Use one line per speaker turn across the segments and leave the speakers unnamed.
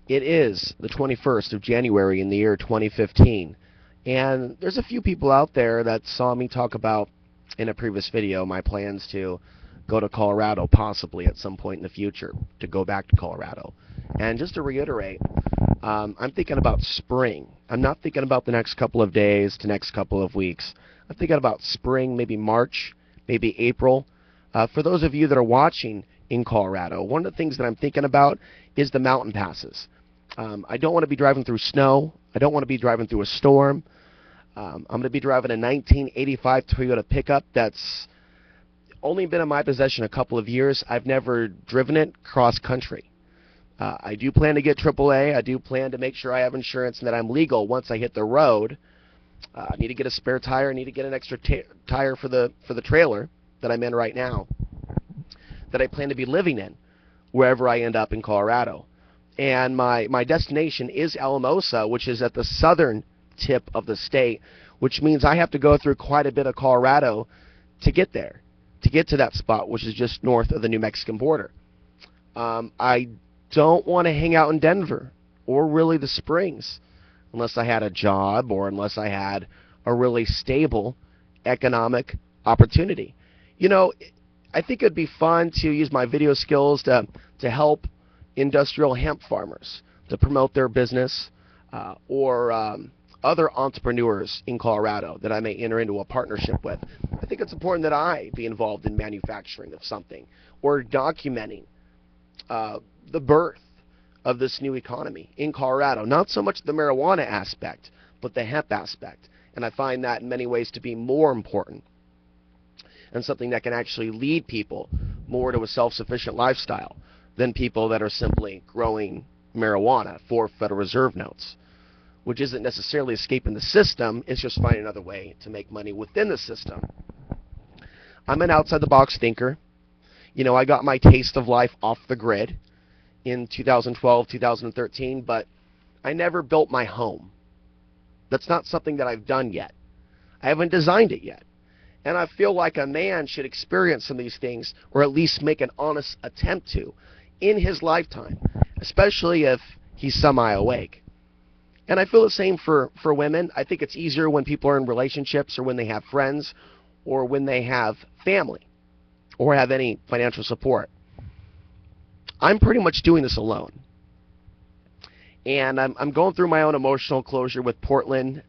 It is the 21st of January in the year 2015, and there's a few people out there that saw me talk about in a previous video my plans to go to Colorado possibly at some point in the future, to go back to Colorado. And just to reiterate, I'm thinking about spring. I'm not thinking about the next couple of days to next couple of weeks. I'm thinking about spring, maybe March, maybe April. For those of you that are watching in Colorado, one of the things that I'm thinking about is the mountain passes. I don't want to be driving through snow. I don't want to be driving through a storm. I'm going to be driving a 1985 Toyota pickup that's only been in my possession a couple of years. I've never driven it cross country. I do plan to get AAA. I do plan to make sure I have insurance and that I'm legal once I hit the road. I need to get a spare tire. I need to get an extra tire for the trailer that I'm in right now, that I plan to be living in wherever I end up in Colorado. And my destination is Alamosa, which is at the southern tip of the state, which means I have to go through quite a bit of Colorado to get there, to get to that spot, which is just north of the New Mexican border. I don't want to hang out in Denver or really the Springs unless I had a job or unless I had a really stable economic opportunity. You know, I think it'd be fun to use my video skills to help industrial hemp farmers to promote their business, or other entrepreneurs in Colorado that I may enter into a partnership with. I think it's important that I be involved in manufacturing of something or documenting the birth of this new economy in Colorado. Not so much the marijuana aspect, but the hemp aspect. And I find that in many ways to be more important and something that can actually lead people more to a self-sufficient lifestyle than people that are simply growing marijuana for Federal Reserve notes, which isn't necessarily escaping the system. It's just finding another way to make money within the system. I'm an outside-the-box thinker. You know, I got my taste of life off the grid in 2012, 2013, but I never built my home. That's not something that I've done yet. I haven't designed it yet. And I feel like a man should experience some of these things, or at least make an honest attempt to, in his lifetime, especially if he's semi-awake. And I feel the same for women. I think it's easier when people are in relationships or when they have friends or when they have family or have any financial support. I'm pretty much doing this alone. And I'm going through my own emotional closure with Portland.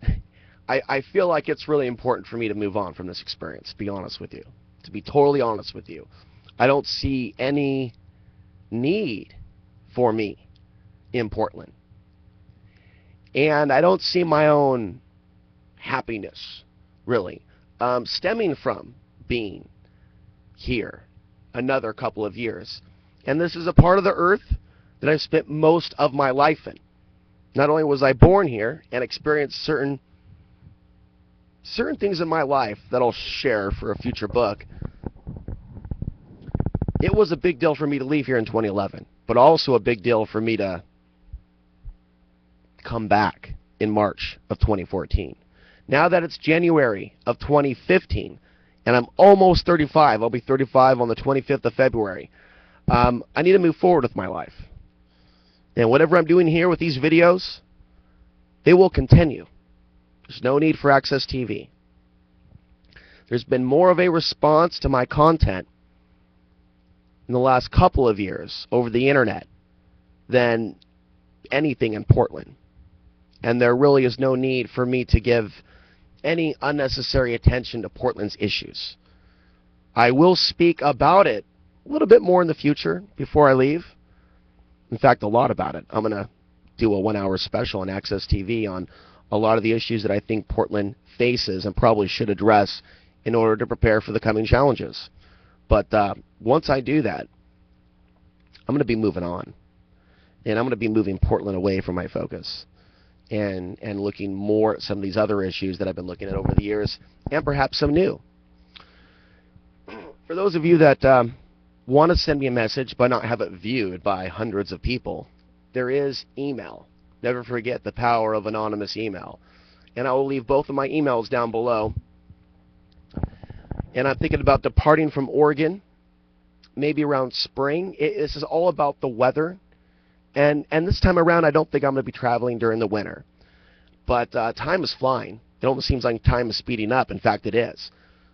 I feel like it's really important for me to move on from this experience, to be honest with you. To be totally honest with you. I don't see any need for me in Portland. And I don't see my own happiness, really, stemming from being here another couple of years. And this is a part of the earth that I've spent most of my life in. Not only was I born here and experienced certain things in my life that I'll share for a future book, it was a big deal for me to leave here in 2011, but also a big deal for me to come back in March of 2014. Now that it's January of 2015, and I'm almost 35, I'll be 35 on the 25th of February, I need to move forward with my life. And whatever I'm doing here with these videos, they will continue. There's no need for Access TV. There's been more of a response to my content in the last couple of years over the internet than anything in Portland. And there really is no need for me to give any unnecessary attention to Portland's issues. I will speak about it a little bit more in the future before I leave. In fact, a lot about it. I'm going to do a 1-hour special on Access TV on a lot of the issues that I think Portland faces and probably should address in order to prepare for the coming challenges. But once I do that, I'm going to be moving on. And I'm going to be moving Portland away from my focus and looking more at some of these other issues that I've been looking at over the years, and perhaps some new. For those of you that want to send me a message but not have it viewed by hundreds of people, there is email. Never forget the power of anonymous email. And I will leave both of my emails down below. And I'm thinking about departing from Oregon, maybe around spring. This is all about the weather And this time around, I don't think I'm going to be traveling during the winter. But time is flying. It almost seems like time is speeding up. In fact, it is.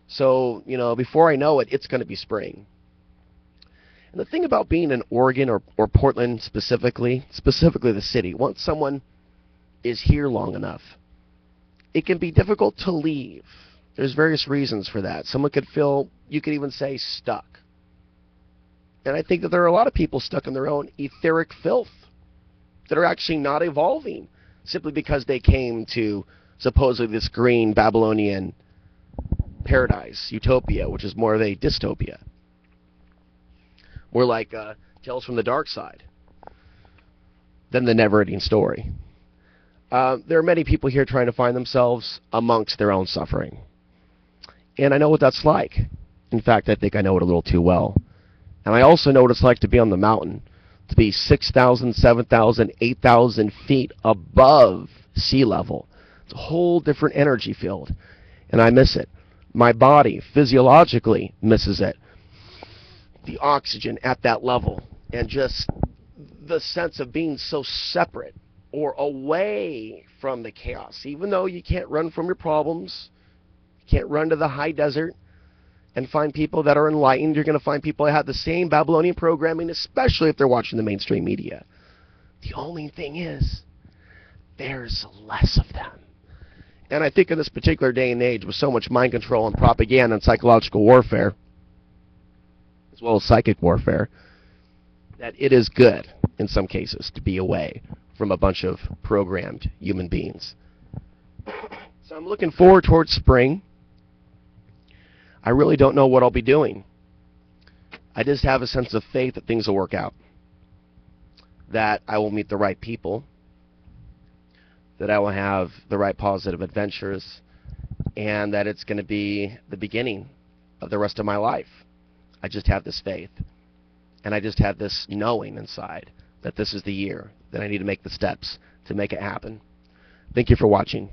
So, before I know it, it's going to be spring. And the thing about being in Oregon or Portland specifically the city, once someone is here long enough, it can be difficult to leave. There's various reasons for that. Someone could feel, you could even say, stuck. And I think that there are a lot of people stuck in their own etheric filth that are actually not evolving simply because they came to supposedly this green Babylonian paradise, utopia, which is more of a dystopia. More like Tales from the Dark Side than the never-ending story. There are many people here trying to find themselves amongst their own suffering. And I know what that's like. In fact, I think I know it a little too well. And I also know what it's like to be on the mountain, to be 6,000, 7,000, 8,000 feet above sea level. It's a whole different energy field. And I miss it. My body physiologically misses it. The oxygen at that level, and just the sense of being so separate or away from the chaos. Even though you can't run from your problems, you can't run to the high desert and find people that are enlightened. You're going to find people that have the same Babylonian programming, especially if they're watching the mainstream media. The only thing is, there's less of them. And I think in this particular day and age, with so much mind control and propaganda and psychological warfare, as well as psychic warfare, that it is good, in some cases, to be away from a bunch of programmed human beings. So I'm looking forward towards spring. I really don't know what I'll be doing. I just have a sense of faith that things will work out, that I will meet the right people, that I will have the right positive adventures, and that it's going to be the beginning of the rest of my life. I just have this faith, and I just have this knowing inside that this is the year that I need to make the steps to make it happen. Thank you for watching.